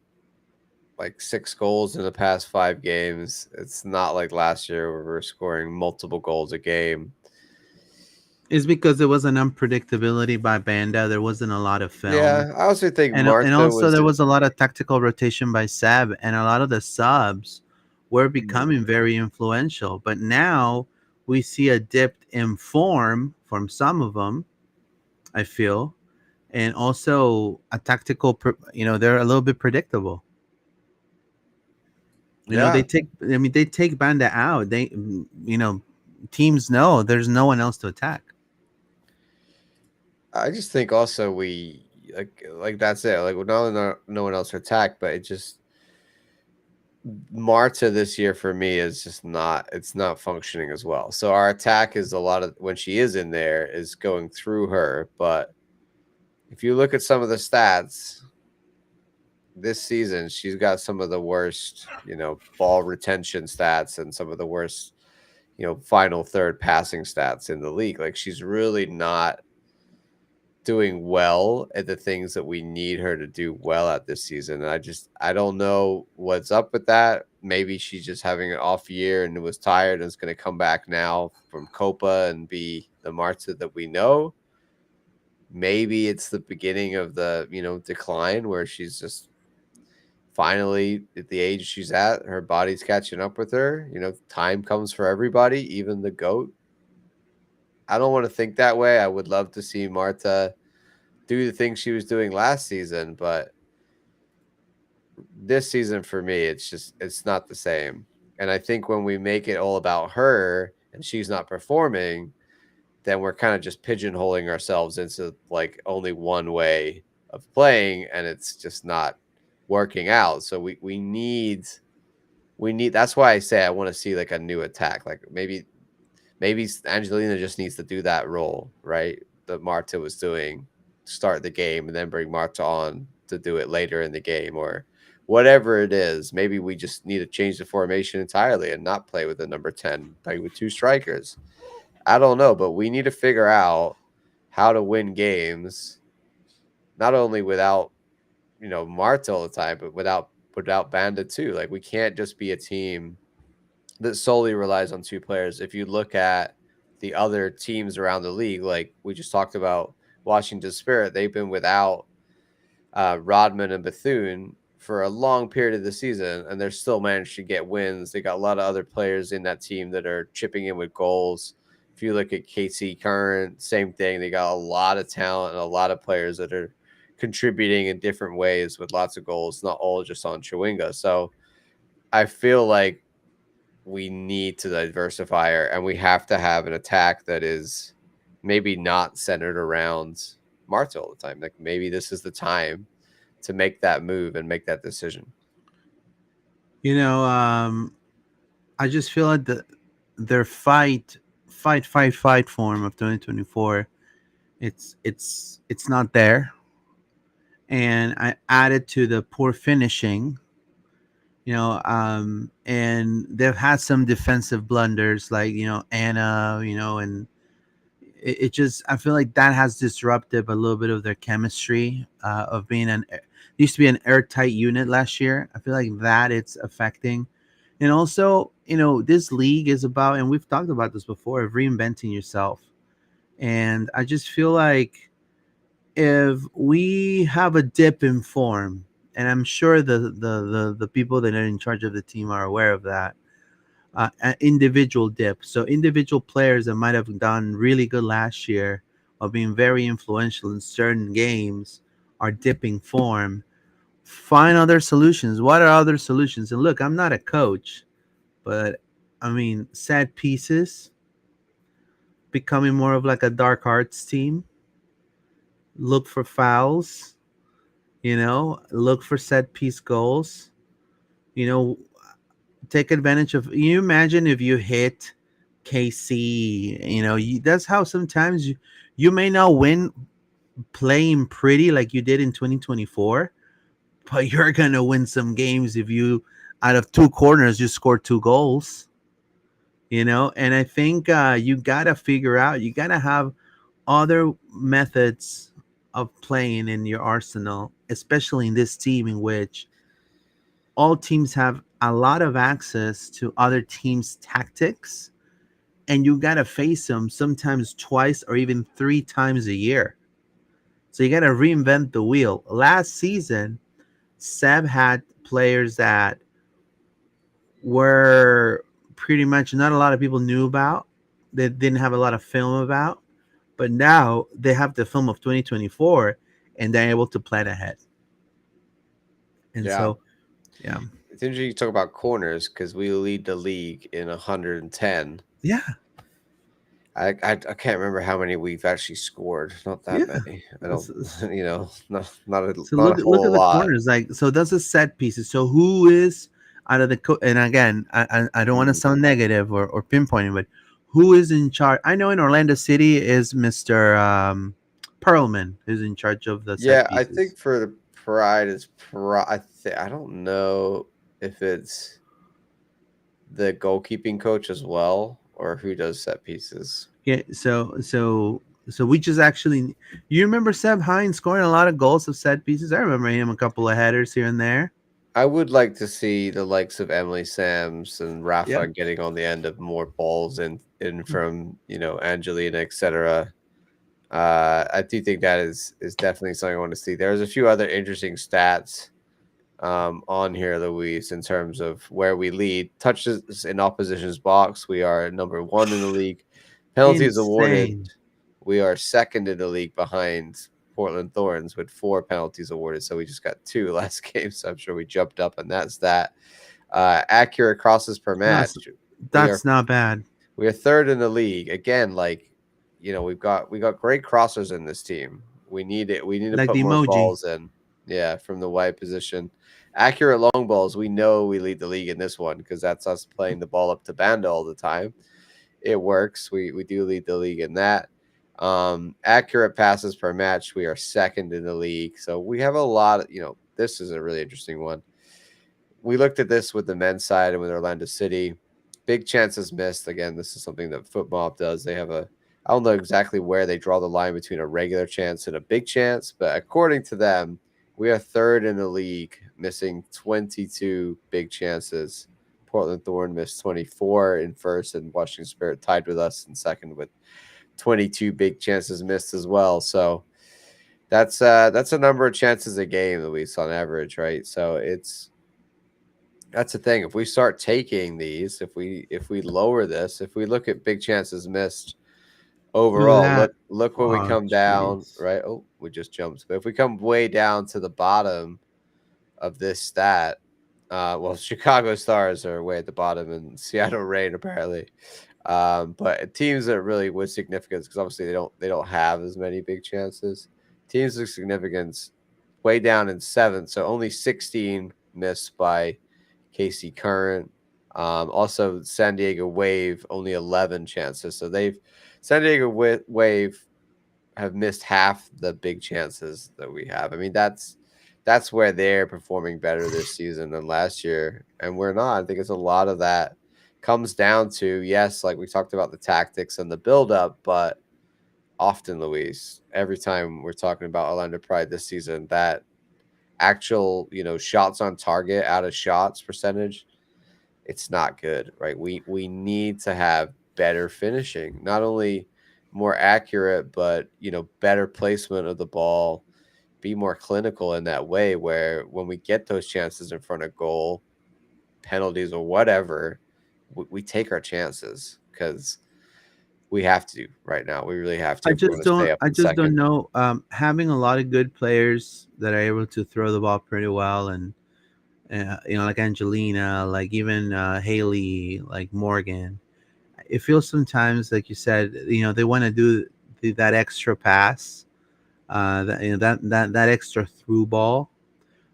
like 6 goals in the past 5 games. It's not like last year where we're scoring multiple goals a game. It's because there was an unpredictability by Banda. There wasn't a lot of film, Yeah, I also think and Marta also was there was a lot of tactical rotation by Sab, and a lot of the subs were Mhm. becoming very influential. But now we see a dip in form from some of them. I feel, and also a tactical. They're a little bit predictable. Yeah, They take Banda out. Teams know there's no one else to attack. I just think also we like that's it. Like, not only no one else to attack, but it just Marta this year for me is just not it's not functioning as well. So our attack is a lot of when she is in there is going through her, but if you look at some of the stats this season, she's got some of the worst, ball retention stats and some of the worst, final third passing stats in the league. Like, she's really not doing well at the things that we need her to do well at this season. And I don't know what's up with that. Maybe she's just having an off year and was tired and is going to come back now from Copa and be the Marta that we know. Maybe it's the beginning of the, decline where she's just finally at the age she's at, her body's catching up with her. Time comes for everybody, even the GOAT. I don't want to think that way. I would love to see Marta do the things she was doing last season, but this season for me, it's not the same. And I think when we make it all about her and she's not performing, then we're kind of just pigeonholing ourselves into like only one way of playing, and it's just not working out. So we need that's why I say I want to see like a new attack. Like maybe Angelina just needs to do that role, right? That Marta was doing, start the game and then bring Marta on to do it later in the game, or whatever it is. Maybe we just need to change the formation entirely and not play with the number 10, play with two strikers. I don't know, but we need to figure out how to win games, not only without, Marta all the time, but without Banda too. Like we can't just be a team that solely relies on two players. If you look at the other teams around the league, like we just talked about Washington Spirit, they've been without Rodman and Bethune for a long period of the season, and they're still managed to get wins. They got a lot of other players in that team that are chipping in with goals. If you look at KC Current, same thing. They got a lot of talent and a lot of players that are contributing in different ways with lots of goals, not all just on Chewinga. So I feel like we need to diversify and we have to have an attack that is maybe not centered around Marta all the time. Like maybe this is the time to make that move and make that decision. You know, I just feel like their fight form of 2024, it's not there. And I added to the poor finishing, and they've had some defensive blunders, like Anna, and it just, I feel like that has disrupted a little bit of their chemistry, of being used to be an airtight unit last year. I feel like that it's affecting. And also, this league is about, and we've talked about this before, of reinventing yourself. And I just feel like if we have a dip in form, and I'm sure the people that are in charge of the team are aware of that, an individual dip. So individual players that might have done really good last year or being very influential in certain games are dipping form. Find other solutions. What are other solutions? And look, I'm not a coach, but I mean, set pieces, becoming more of like a dark arts team. Look for fouls, look for set piece goals, you know, take advantage of. You imagine if you hit KC, that's how sometimes you may not win playing pretty like you did in 2024, but you're gonna win some games if you, out of two corners, you score two goals. And I think you gotta figure out, you gotta have other methods of playing in your arsenal, especially in this team in which all teams have a lot of access to other teams' tactics, and you got to face them sometimes twice or even three times a year. So you got to reinvent the wheel. Last season, Seb had players that were pretty much not a lot of people knew about, they didn't have a lot of film about, but now they have the film of 2024 and they're able to plan ahead. And Yeah. so, yeah. It's interesting you talk about corners because we lead the league in 110. Yeah. I can't remember how many we've actually scored. Not that Yeah. many. I don't, It's- not So not a look whole at the lot. corners. Like, so those are set pieces. So who is out of the and again, I don't want to Mm. sound negative or pinpointing, but who is in charge? I know in Orlando City is Mr. Perlman, who's in charge of the set Yeah, I pieces. think for the Pride is I don't know if it's the goalkeeping coach as well or who does set pieces. Yeah. So we just actually, you remember Seb Hines scoring a lot of goals of set pieces? I remember him a couple of headers here and there. I would like to see the likes of Emily Sams and Yeah. Rafa getting on the end of more balls in from, Angelina, etc. I do think that is definitely something I want to see. There's a few other interesting stats on here, Luis, in terms of where we lead. Touches in opposition's box, we are number one in the league. Penalties awarded, Insane. we are second in the league behind Portland Thorns with 4 penalties awarded. So we just got 2 last game. So I'm sure we jumped up, and that's that. Accurate crosses per That's match, we are that's not bad. we are third in the league. Again, like we got great crossers in this team. We need it. We need to Like put the more emoji. balls in. Yeah, from the wide position. Accurate long balls. We know we lead the league in this one because that's us playing the ball up to Banda all the time. It works. We do lead the league in that. Accurate passes per match. We are second in the league. So we have a lot of, this is a really interesting one. we looked at this with the men's side and with Orlando City. Big chances missed. Again, this is something that football does. They have a, I don't know exactly where they draw the line between a regular chance and a big chance, but according to them, we are third in the league, missing 22 big chances. Portland Thorn missed 24 in first, and Washington Spirit tied with us in second with 22 big chances missed as well. So that's a number of chances a game, at least on average, right? So that's the thing. If we start taking these, if we lower this, if we look at big chances missed Look at overall, that. look where we Oh, come down, jeez. right? Oh, we just jumped. But if we come way down to the bottom of this stat, well, Chicago Stars are way at the bottom, and Seattle Rain apparently. But teams that really with significance, because obviously they don't have as many big chances. Teams of significance way down in seventh, so only 16 missed by KC Current. Also, San Diego Wave only 11 chances. So San Diego Wave have missed half the big chances that we have. I mean, that's where they're performing better this season than last year, and we're not. I think it's a lot of that comes down to, yes, like we talked about the tactics and the buildup, but often, Luis, every time we're talking about Orlando Pride this season, that actual shots on target out of shots percentage, it's not good, right? We need to have better finishing, not only more accurate, but better placement of the ball, be more clinical in that way where when we get those chances in front of goal, penalties or whatever, we take our chances because we have to right now. We really have to if we're going to stay up I in just don't second. know. Having a lot of good players that are able to throw the ball pretty well, and like Angelina, like even Haley, like Morgan. It feels sometimes, like you said, they want to do that extra pass, that extra through ball,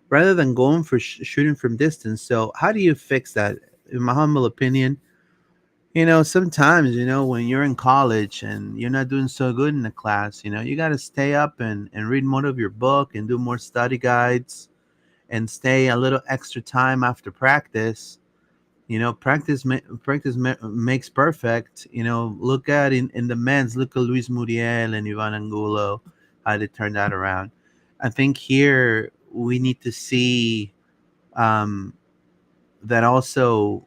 rather than going for shooting from distance. So how do you fix that? In my humble opinion, sometimes, when you're in college and you're not doing so good in the class, you got to stay up and read more of your book and do more study guides and stay a little extra time after practice. Makes perfect. Look at in the men's, look at Luis Muriel and Ivan Angulo, how they turned that around. I think here we need to see um, that also,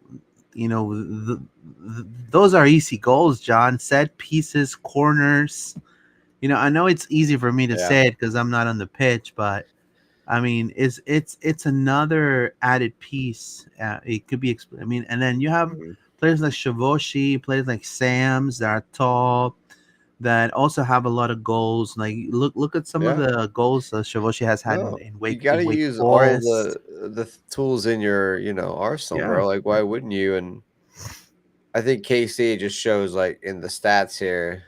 those are easy goals, John. Set pieces, corners. I know it's easy for me to Yeah. say it because I'm not on the pitch, but I mean, it's another added piece. It could be. I mean, and then you have Mhm. players like Shavoshi, players like Sam's that are tall, that also have a lot of goals. Like look at some of Yeah. the goals Shavoshi has had No, you got in to Wake use all Forest. the tools in your arsenal, Yeah, bro. Like, why wouldn't you? And I think KC just shows like in the stats here,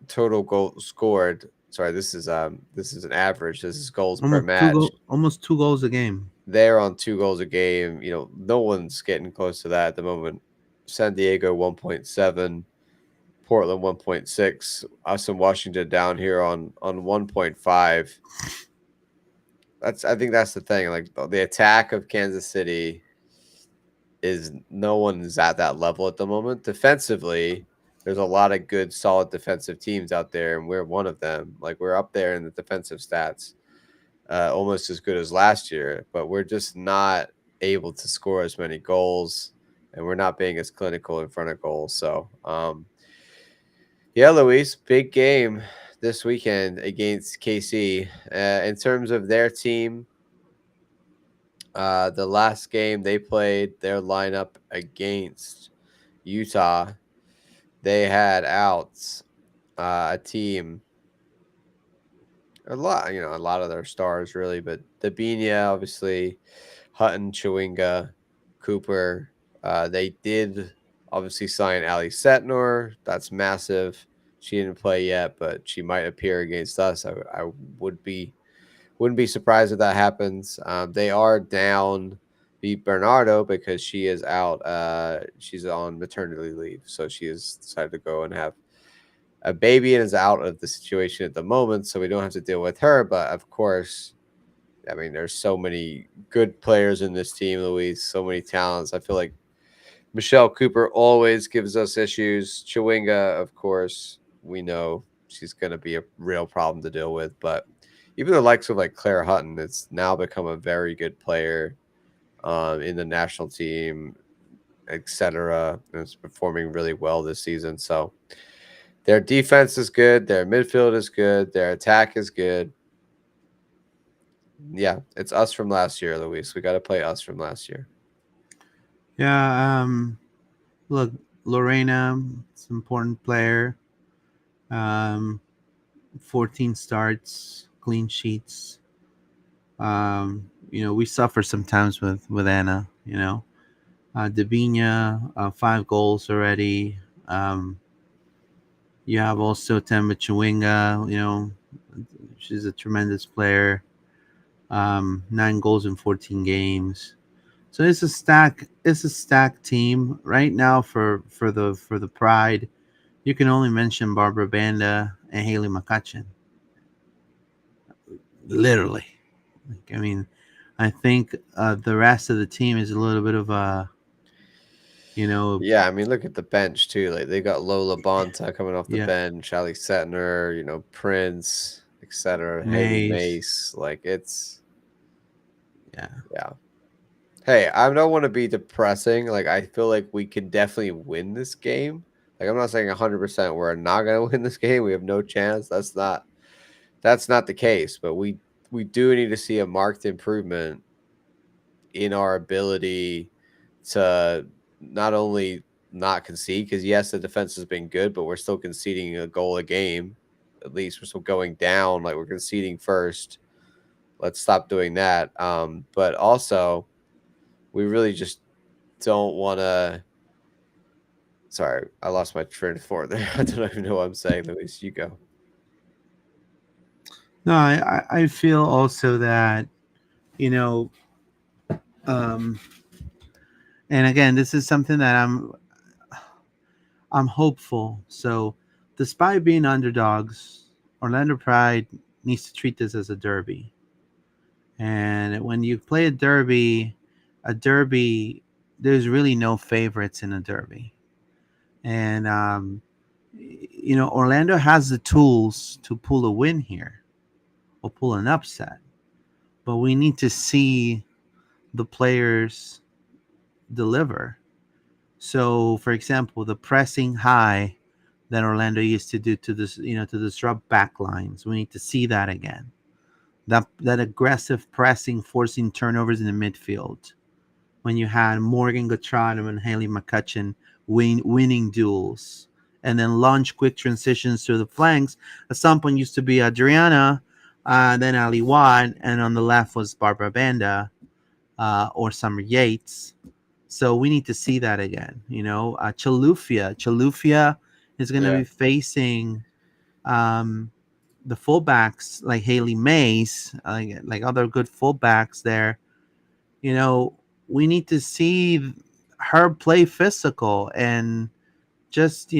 total goals scored. Sorry, this is an average. This is goals per match. almost 2 goals a game. They're on 2 goals a game. No one's getting close to that at the moment. San Diego 1.7, Portland 1.6, us in Washington down here on 1.5. I think that's the thing. Like the attack of Kansas City is no one's at that level at the moment. Defensively, there's a lot of good, solid defensive teams out there, and we're one of them. Like we're up there in the defensive stats, almost as good as last year, but we're just not able to score as many goals, and we're not being as clinical in front of goals. So, yeah, Luis, big game this weekend against KC. In terms of their team, the last game they played, their lineup against Utah, they had out a team, a lot of their stars really, but Dabinia, obviously, Hutton, Chewinga, Cooper. They did obviously sign Ali Setnor. That's massive. She didn't play yet, but she might appear against us. I would be wouldn't be surprised if that happens. They are down beat Bernardo because she is out. She's on maternity leave, so she has decided to go and have a baby and is out of the situation at the moment. So we don't have to deal with her. But of course, I mean, there's so many good players in this team, Luis. So many talents. I feel like Michelle Cooper always gives us issues. Chewinga, of course, we know she's going to be a real problem to deal with. But even the likes of like Claire Hutton, it's now become a very good player in the national team, etc. And it's performing really well this season. So their defense is good. Their midfield is good. Their attack is good. Yeah, it's us from last year, Luis. We got to play us from last year. Yeah. Look, Lorena, it's an important player. Um, 14 starts, clean sheets. We suffer sometimes with Anna. Davina, 5 goals already. Um, you have also Temba Chewinga. She's a tremendous player. 9 goals in 14 games. So It's a stack team right now for the Pride. You can only mention Barbara Banda and Haley McCutcheon. Literally, I mean, I think the rest of the team is a little bit of a, you know, Yeah, I mean, look at the bench too. Like they got Lola Bonta coming off the yeah, bench, Ali Setner, Prince, etc. Haley Maze, Mace. Like it's yeah. yeah. Hey, I don't want to be depressing. Like I feel like we can definitely win this game. Like I'm not saying 100% we're not gonna win this game. We have no chance. That's not the case. But we do need to see a marked improvement in our ability to not only not concede, because yes, the defense has been good, but we're still conceding a goal a game. At least we're still going down, like we're conceding first. Let's stop doing that. But also we really just don't want to. Sorry, I lost my train of thought there. I don't even know what I'm saying. Luis, you go. No, I feel also that you know, um, and again, this is something that I'm hopeful. So, despite being underdogs, Orlando Pride needs to treat this as a derby. And when you play a derby, there's really no favorites in a derby. And Orlando has the tools to pull a win here or pull an upset, but we need to see the players deliver. So, for example, the pressing high that Orlando used to do to disrupt backlines, we need to see that again. That aggressive pressing, forcing turnovers in the midfield. When you had Morgan Gottrada and Haley McCutcheon winning duels, and then launch quick transitions to the flanks. At some point, used to be Adriana, then Ali Watt, and on the left was Barbara Banda or Summer Yates. So we need to see that again. Chalufia is going to Yeah, be facing um, the fullbacks like Haley Mays, like other good fullbacks there. You know, we need to see her play physical and just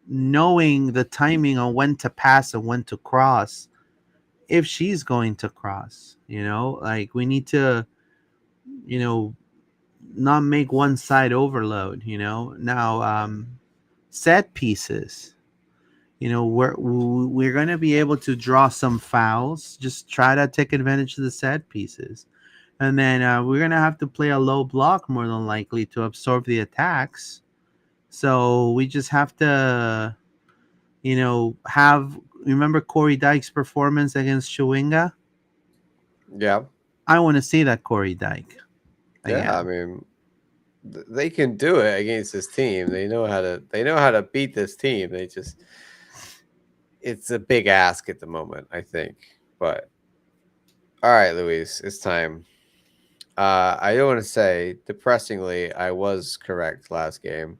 knowing the timing on when to pass and when to cross if she's going to cross. Like we need to you know not make one side overload. Now set pieces. We're going to be able to draw some fouls. Just try to take advantage of the set pieces. And then we're going to have to play a low block more than likely to absorb the attacks. So we just have to, have. Remember Corey Dyke's performance against Chewinga? yeah, I want to see that Corey Dyke yeah. I again. mean, they can do it against this team. They know how to. They know how to beat this team. They just it's a big ask at the moment, I think. But all right, Luis, it's time. I don't want to say depressingly, I was correct last game.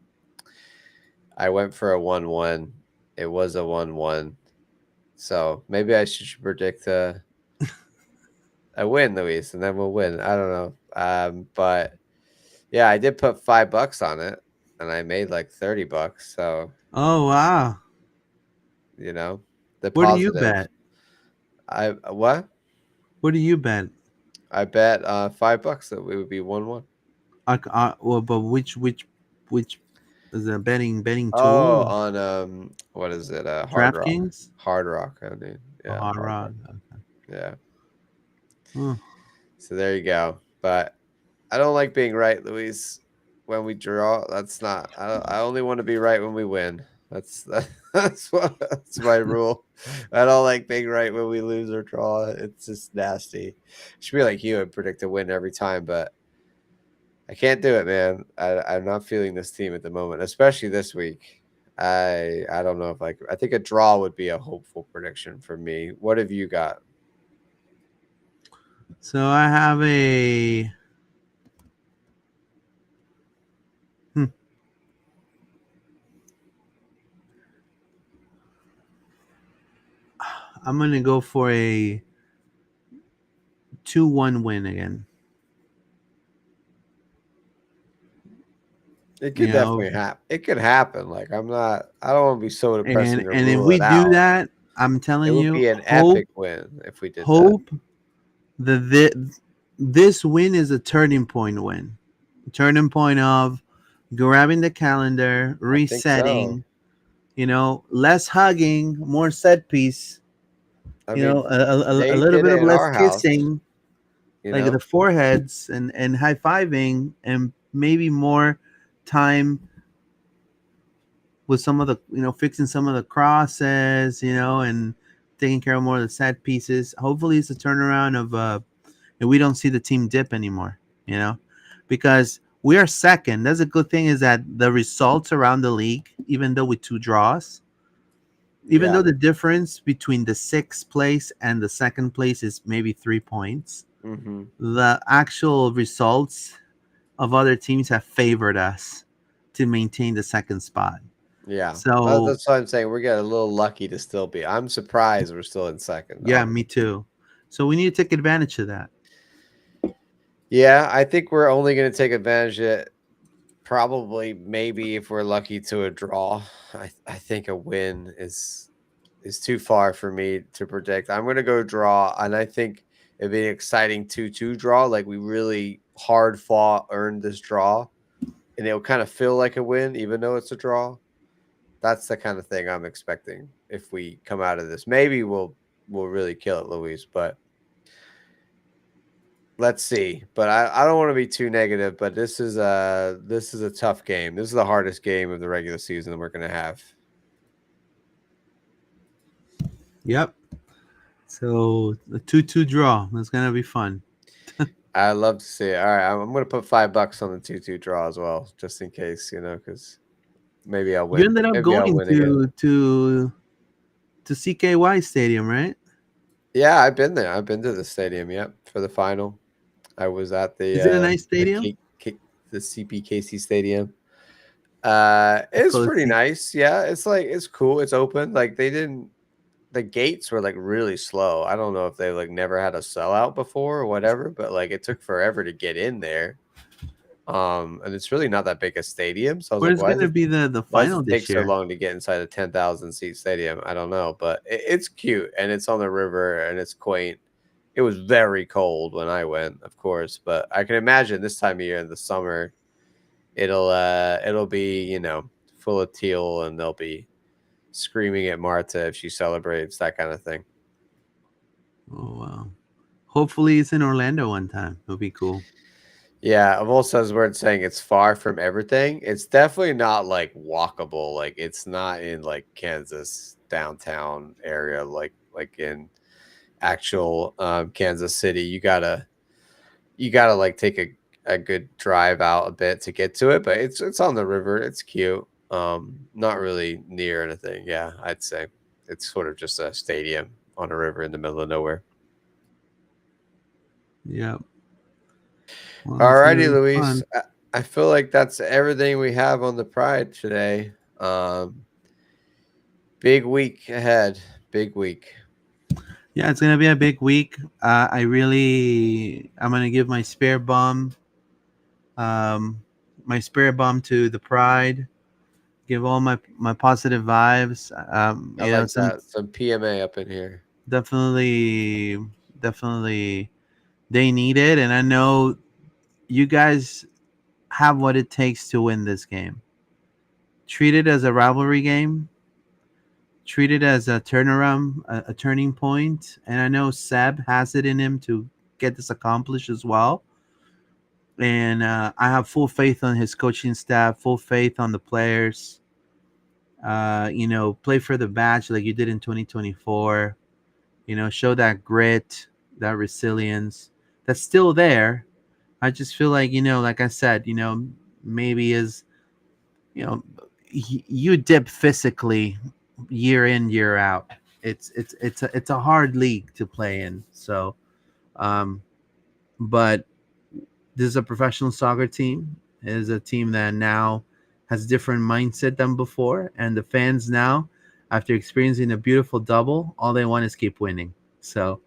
I went for a 1-1. It was a 1-1. So maybe I should predict a win, Luis, and then we'll win. I don't know. But yeah, I did put $5 on it, and I made like $30. So Oh wow! the Where do you positive. bet? I what? Where do you bet? I bet $5 that we would be 1-1. Well, but which is a betting Oh, tool? on what is it? Hard Rock. DraftKings Hard Rock. I mean, or yeah, Hard Hard Rock. Rock? Yeah. Oh, So there you go. But I don't like being right, Luis. When we draw, that's not. I only want to be right when we win. That's my rule. I don't like being right when we lose or draw. It's just nasty. Should be like you and predict a win every time, but I can't do it, man. I'm not feeling this team at the moment, especially this week. I don't know if I think a draw would be a hopeful prediction for me. What have you got? so I have a. Hmm, I'm gonna go for a 2-1 win again. It You could know, definitely happen. It could happen. Like I'm not. I don't want to be so depressing to and if rule we it do out. that, I'm It telling would you, be an epic win if we did that. hope that this win is a turning point win. Turning point of grabbing the calendar, I think so. resetting, less hugging, more set piece, I mean, a they little did bit it of in less our house. kissing, You like the know. foreheads and high fiving, and maybe more time with some of the, fixing some of the crosses, and taking care of more of the set pieces. Hopefully, it's a turnaround of, and we don't see the team dip anymore, you know, because we are second. That's a good thing is that the results around the league, even though with two draws, even Yeah. though the difference between the sixth place and the second place is maybe 3 points, Hmm. the actual results of other teams have favored us to maintain the second spot. Yeah. So, That's what I'm saying. We're getting a little lucky to still be. I'm surprised we're still in second, yeah, honestly. me too. So, we need to take advantage of that. Yeah, I think we're only going to take advantage of it probably maybe if we're lucky to a draw. I think a win is too far for me to predict. I'm gonna go draw, and I think it'd be an exciting 2-2 draw. Like we really hard fought, earned this draw, and it'll kind of feel like a win, even though it's a draw. That's the kind of thing I'm expecting if we come out of this. Maybe we'll really kill it, Luis, but let's see. But I don't want to be too negative, but this is a tough game. This is the hardest game of the regular season that we're gonna have. Yep. So, a 2-2 draw. That's going to be fun. I love to see it. All right, I'm gonna put $5 on the 2-2 draw as well, just in case, because maybe I'll You win. ended up Maybe I'll going win again. to CKY Stadium, right? Yeah, I've been there. I've been to the stadium. Yep, for the final. I was at Is it a nice the stadium? the CPKC Stadium. It's It's called pretty C. nice. Yeah, it's cool. It's open. Like they didn't. The gates were like really slow. I don't know if they like never had a sellout before or whatever, but like it took forever to get in there. And it's really not that big a stadium. So I was like, Where's going to be the why does final it take this so year? long to get inside a 10,000 seat stadium? I don't know, but it's cute and it's on the river and it's quaint. It was very cold when I went, of course, but I can imagine this time of year in the summer, it'll be, full of teal and they'll be screaming at Marta if she celebrates, that kind of thing. Oh, wow. Hopefully, it's in Orlando one time. It'll be cool. Yeah, I've also as we're saying it's far from everything. It's definitely not like walkable. Like it's not in like Kansas downtown area, like in actual Kansas City. You gotta like take a good drive out a bit to get to it, but it's on the river. It's cute. Not really near anything. Yeah, I'd say it's sort of just a stadium on a river in the middle of nowhere. Yep. Well, it's going to Alrighty, be Luis. fun. I feel like that's everything we have on the Pride today. Big week ahead. Big week. Yeah, it's going to be a big week. I'm going to give um, my spirit bomb to the Pride. Give all my positive vibes. I like that. Since Some PMA up in here. definitely, definitely. They need it, and I know you guys have what it takes to win this game. Treat it as a rivalry game. Treat it as a turnaround, a turning point. And I know Seb has it in him to get this accomplished as well. And I have full faith on his coaching staff, full faith on the players. Play for the badge like you did in 2024. Show that grit, that resilience that's still there. I just feel like, like I said, maybe is, you know, you dip physically year in, year out. It's a hard league to play in. So, um, but this is a professional soccer team. It is a team that now has different mindset than before, and the fans now, after experiencing a beautiful double, all they want is keep winning. So,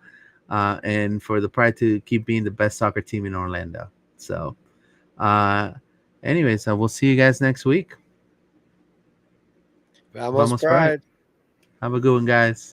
and for the Pride to keep being the best soccer team in Orlando. So, uh, anyways, we'll see you guys next week. Vamos Vamos Pride. Pride. Have a good one, guys.